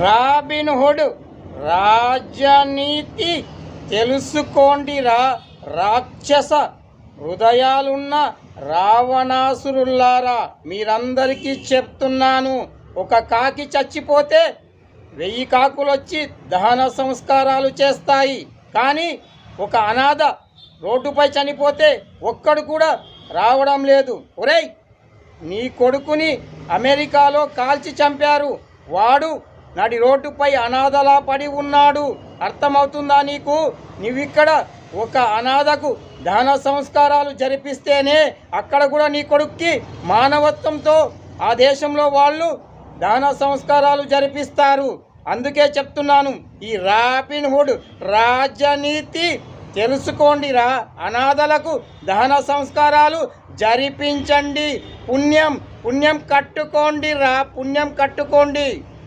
Robin Hood రాజనీతి తెలుసుకోండిరా రాక్షస హృదయాలున్న రావణాసురులారా, మీరందరికీ చెప్తున్నాను. ఒక కాకి చచ్చిపోతే 1000 కాకులొచ్చి దహన సంస్కారాలు చేస్తాయి. కానీ ఒక అనాథ రోడ్డుపై చనిపోతే ఒక్కడు కూడా రావడం లేదు. ఒరేయ్, నీ కొడుకుని అమెరికాలో కాల్చి చంపారు. వాడు నడి రోడ్డుపై అనాథలా పడి ఉన్నాడు. అర్థమవుతుందా నీకు? నువ్విక్కడ ఒక అనాథకు దహన సంస్కారాలు జరిపిస్తేనే అక్కడ కూడా నీ కొడుక్కి మానవత్వంతో ఆ దేశంలో వాళ్ళు దహన సంస్కారాలు జరిపిస్తారు. అందుకే చెప్తున్నాను, ఈ రాబిన్హుడ్ రాజనీతి తెలుసుకోండిరా. అనాథలకు దహన సంస్కారాలు జరిపించండి. పుణ్యం కట్టుకోండి రా, పుణ్యం కట్టుకోండి.